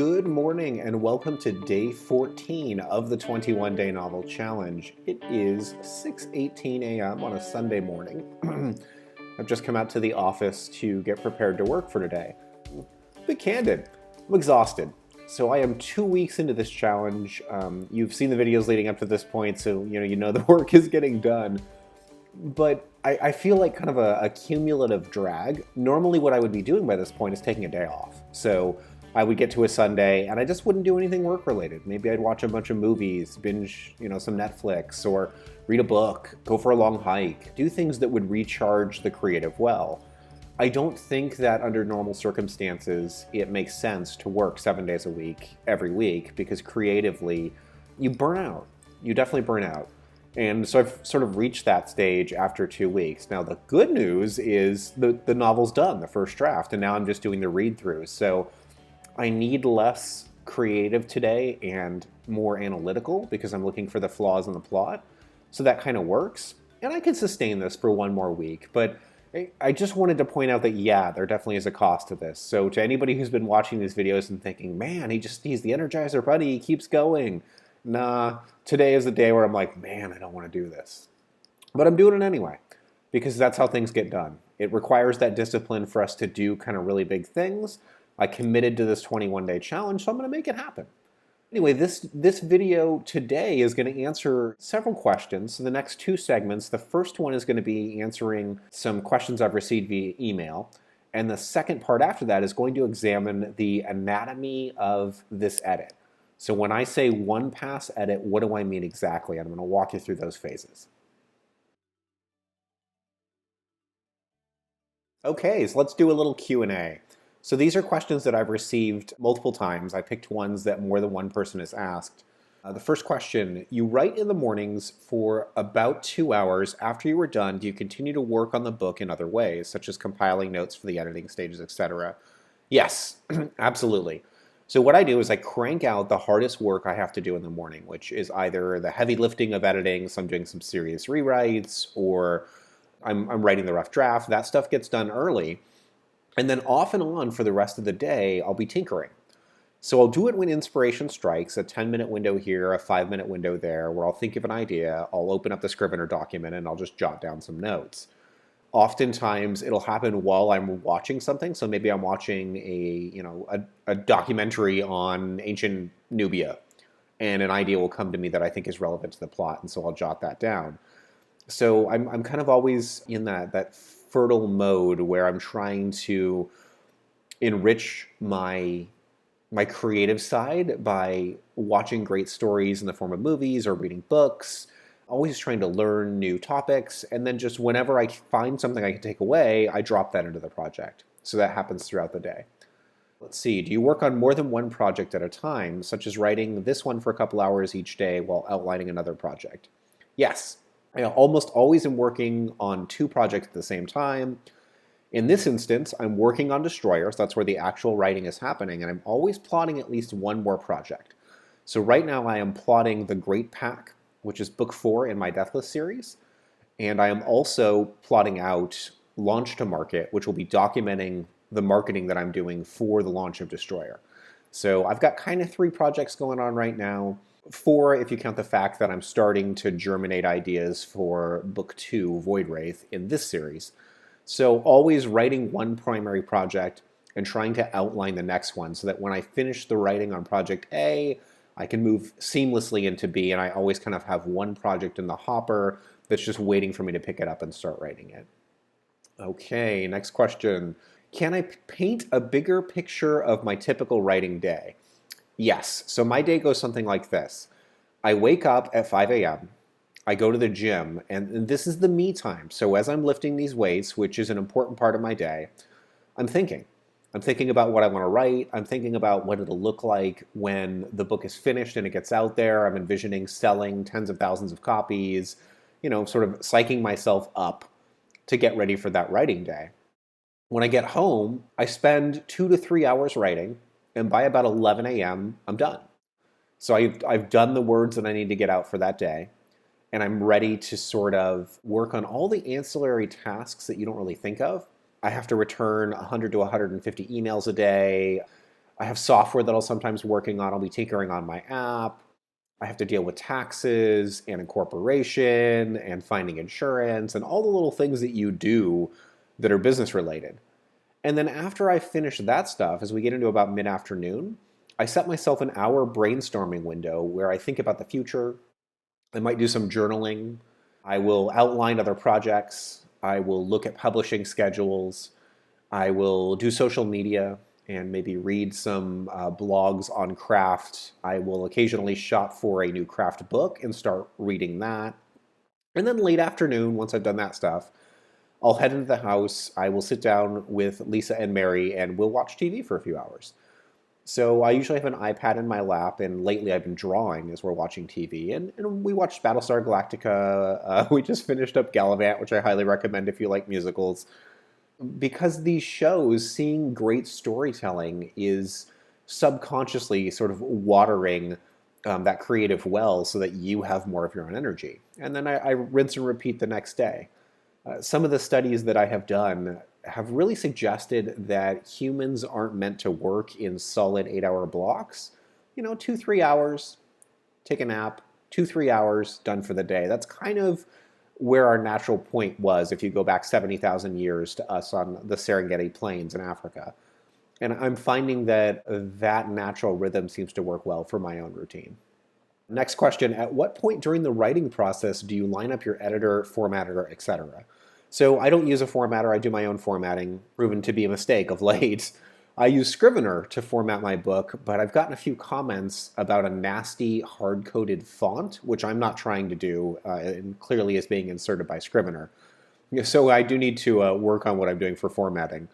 Good morning and welcome to day 14 of the 21 Day Novel Challenge. It is 6:18 a.m. on a Sunday morning. I've just come out to the office to get prepared to work for today. Be candid, I'm exhausted. So I am 2 weeks into this challenge. You've seen the videos leading up to this point, so you know the work is getting done. But I feel like kind of a cumulative drag. Normally what I would be doing by this point is taking a day off. So I would get to a Sunday and I just wouldn't do anything work related. Maybe I'd watch a bunch of movies, binge, some Netflix, or read a book, go for a long hike, do things that would recharge the creative well. I don't think that under normal circumstances it makes sense to work 7 days a week, every week, because creatively you burn out. You definitely burn out. And so I've sort of reached that stage after 2 weeks. Now the good news is the novel's done, the first draft, and now I'm just doing the read-through. So I need less creative today and more analytical because I'm looking for the flaws in the plot. So that kind of works. And I can sustain this for one more week. But I just wanted to point out that, yeah, there definitely is a cost to this. So to anybody who's been watching these videos and thinking, man, he's the Energizer Bunny, he keeps going. Nah, today is the day where I'm like, man, I don't want to do this. But I'm doing it anyway, because that's how things get done. It requires that discipline for us to do kind of really big things. I committed to this 21-day challenge, so I'm going to make it happen. Anyway, this video today is going to answer several questions. So the next two segments, the first one is going to be answering some questions I've received via email. And the second part after that is going to examine the anatomy of this edit. So when I say one pass edit, what do I mean exactly? I'm going to walk you through those phases. Okay, so let's do a little Q&A. So these are questions that I've received multiple times. I picked ones that more than one person has asked. The first question, you write in the mornings for about 2 hours. After you are done, do you continue to work on the book in other ways, such as compiling notes for the editing stages, etc.? Yes, absolutely. So what I do is I crank out the hardest work I have to do in the morning, which is either the heavy lifting of editing, so I'm doing some serious rewrites, or I'm writing the rough draft. That stuff gets done early. And then off and on for the rest of the day, I'll be tinkering. So I'll do it when inspiration strikes, a 10-minute window here, a 5-minute window there, where I'll think of an idea, I'll open up the Scrivener document, and I'll just jot down some notes. Oftentimes, it'll happen while I'm watching something. So maybe I'm watching a documentary on ancient Nubia, and an idea will come to me that I think is relevant to the plot, and so I'll jot that down. So I'm kind of always in that fertile mode where I'm trying to enrich my creative side by watching great stories in the form of movies or reading books, always trying to learn new topics, and then just whenever I find something I can take away, I drop that into the project. So that happens throughout the day. Let's see, do you work on more than one project at a time, such as writing this one for a couple hours each day while outlining another project? Yes. I almost always am working on 2 projects at the same time. In this instance, I'm working on Destroyer, so that's where the actual writing is happening, and I'm always plotting at least one more project. So right now I am plotting The Great Pack, which is book 4 in my Deathless series, and I am also plotting out Launch to Market, which will be documenting the marketing that I'm doing for the launch of Destroyer. So I've got kind of 3 projects going on right now. 4 if you count the fact that I'm starting to germinate ideas for book 2, Void Wraith, in this series. So always writing one primary project and trying to outline the next one so that when I finish the writing on project A, I can move seamlessly into B, and I always kind of have one project in the hopper that's just waiting for me to pick it up and start writing it. Okay, next question. Can I paint a bigger picture of my typical writing day? Yes. So my day goes something like this. I wake up at 5 a.m. I go to the gym, and this is the me time. So as I'm lifting these weights, which is an important part of my day, I'm thinking. I'm thinking about what I want to write. I'm thinking about what it'll look like when the book is finished and it gets out there. I'm envisioning selling tens of thousands of copies, sort of psyching myself up to get ready for that writing day. When I get home, I spend 2 to 3 hours writing, and by about 11 a.m., I'm done. So I've done the words that I need to get out for that day, and I'm ready to sort of work on all the ancillary tasks that you don't really think of. I have to return 100 to 150 emails a day. I have software that I'll sometimes working on. I'll be tinkering on my app. I have to deal with taxes and incorporation and finding insurance and all the little things that you do that are business related. And then after I finish that stuff, as we get into about mid-afternoon, I set myself an hour brainstorming window where I think about the future. I might do some journaling. I will outline other projects. I will look at publishing schedules. I will do social media and maybe read some blogs on craft. I will occasionally shop for a new craft book and start reading that. And then late afternoon, once I've done that stuff, I'll head into the house. I will sit down with Lisa and Mary and we'll watch TV for a few hours. So I usually have an iPad in my lap, and lately I've been drawing as we're watching TV. And we watched Battlestar Galactica. We just finished up Gallivant, which I highly recommend if you like musicals. Because these shows, seeing great storytelling is subconsciously sort of watering that creative well so that you have more of your own energy. And then I rinse and repeat the next day. Some of the studies that I have done have really suggested that humans aren't meant to work in solid 8-hour blocks. 2-3 hours, take a nap, 2-3 hours, done for the day. That's kind of where our natural point was if you go back 70,000 years to us on the Serengeti Plains in Africa. And I'm finding that that natural rhythm seems to work well for my own routine. Next question, at what point during the writing process do you line up your editor, formatter, etc.? So I don't use a formatter, I do my own formatting, proven to be a mistake of late. I use Scrivener to format my book, but I've gotten a few comments about a nasty hard-coded font, which I'm not trying to do, and clearly is being inserted by Scrivener. So I do need to work on what I'm doing for formatting.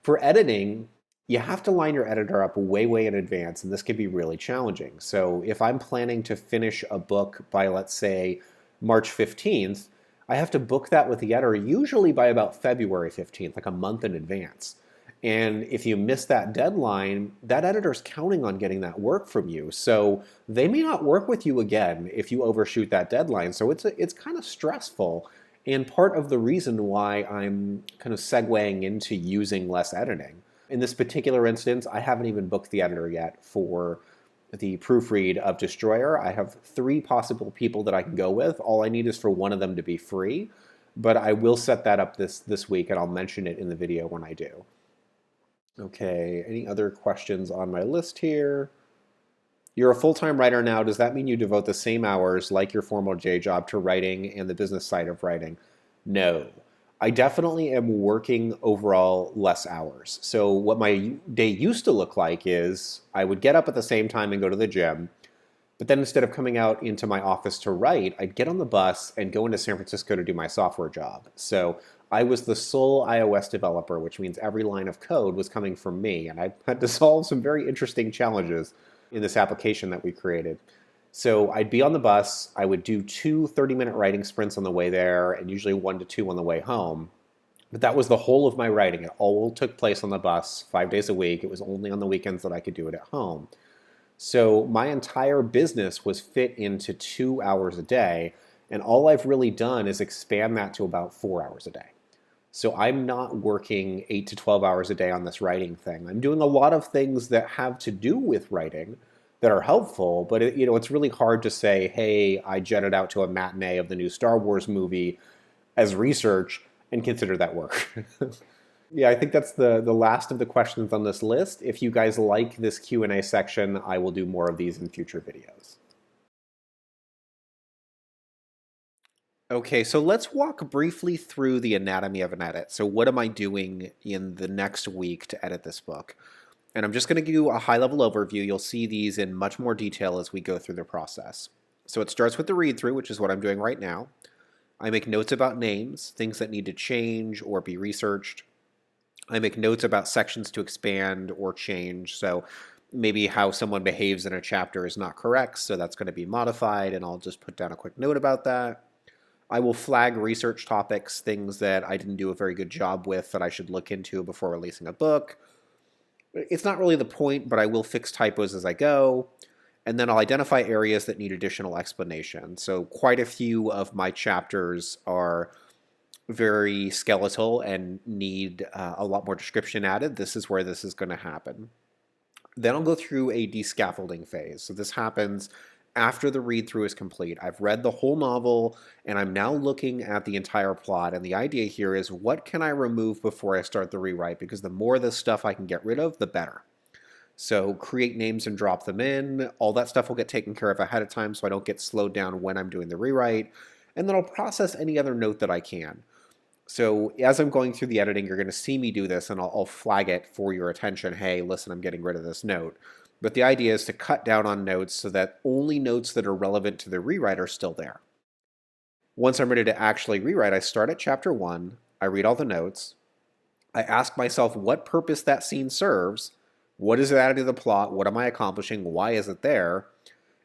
For editing, you have to line your editor up way, way in advance, and this can be really challenging. So if I'm planning to finish a book by, let's say, March 15th, I have to book that with the editor usually by about February 15th, like a month in advance. And if you miss that deadline, that editor's counting on getting that work from you. So they may not work with you again if you overshoot that deadline. So it's kind of stressful. And part of the reason why I'm kind of segueing into using less editing. In this particular instance, I haven't even booked the editor yet for the proofread of Destroyer. I have 3 possible people that I can go with. All I need is for one of them to be free, but I will set that up this week, and I'll mention it in the video when I do. Okay, any other questions on my list here? You're a full-time writer now. Does that mean you devote the same hours, like your formal day job, to writing and the business side of writing? No. I definitely am working overall less hours. So what my day used to look like is I would get up at the same time and go to the gym. But then instead of coming out into my office to write, I'd get on the bus and go into San Francisco to do my software job. So I was the sole iOS developer, which means every line of code was coming from me. And I had to solve some very interesting challenges in this application that we created. So I'd be on the bus, I would do 2 30-minute writing sprints on the way there, and usually 1 to 2 on the way home. But that was the whole of my writing. It all took place on the bus 5 days a week. It was only on the weekends that I could do it at home. So my entire business was fit into 2 hours a day, and all I've really done is expand that to about 4 hours a day. So I'm not working 8 to 12 hours a day on this writing thing. I'm doing a lot of things that have to do with writing that are helpful, but it's really hard to say, hey, I jetted out to a matinee of the new Star Wars movie as research and consider that work. Yeah, I think that's the last of the questions on this list. If you guys like this Q&A section, I will do more of these in future videos. Okay, so let's walk briefly through the anatomy of an edit. So what am I doing in the next week to edit this book? And I'm just going to give you a high-level overview. You'll see these in much more detail as we go through the process. So it starts with the read-through, which is what I'm doing right now. I make notes about names, things that need to change or be researched. I make notes about sections to expand or change. So maybe how someone behaves in a chapter is not correct, so that's going to be modified, and I'll just put down a quick note about that. I will flag research topics, things that I didn't do a very good job with that I should look into before releasing a book. It's not really the point, but I will fix typos as I go. And then I'll identify areas that need additional explanation. So quite a few of my chapters are very skeletal and need a lot more description added. This is where this is going to happen. Then I'll go through a descaffolding phase. So this happens after the read through is complete. I've read the whole novel and I'm now looking at the entire plot. And the idea here is, what can I remove before I start the rewrite? Because the more of this stuff I can get rid of, the better. So create names and drop them in. All that stuff will get taken care of ahead of time so I don't get slowed down when I'm doing the rewrite. And then I'll process any other note that I can. So as I'm going through the editing, you're going to see me do this, and I'll flag it for your attention. Hey, listen, I'm getting rid of this note. But the idea is to cut down on notes so that only notes that are relevant to the rewrite are still there. Once I'm ready to actually rewrite, I start at chapter 1, I read all the notes, I ask myself what purpose that scene serves, what is it adding to the plot, what am I accomplishing, why is it there,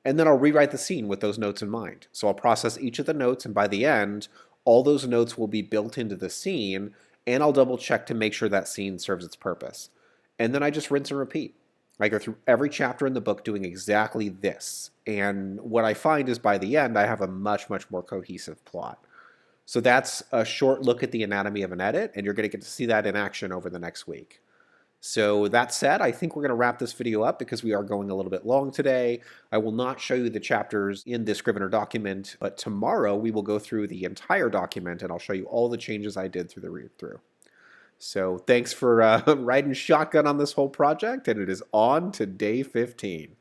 and then I'll rewrite the scene with those notes in mind. So I'll process each of the notes, and by the end, all those notes will be built into the scene, and I'll double check to make sure that scene serves its purpose. And then I just rinse and repeat. I go through every chapter in the book doing exactly this. And what I find is by the end, I have a much, much more cohesive plot. So that's a short look at the anatomy of an edit, and you're going to get to see that in action over the next week. So that said, I think we're going to wrap this video up because we are going a little bit long today. I will not show you the chapters in this Scrivener document, but tomorrow we will go through the entire document and I'll show you all the changes I did through the read-through. So thanks for riding shotgun on this whole project, and it is on to day 15.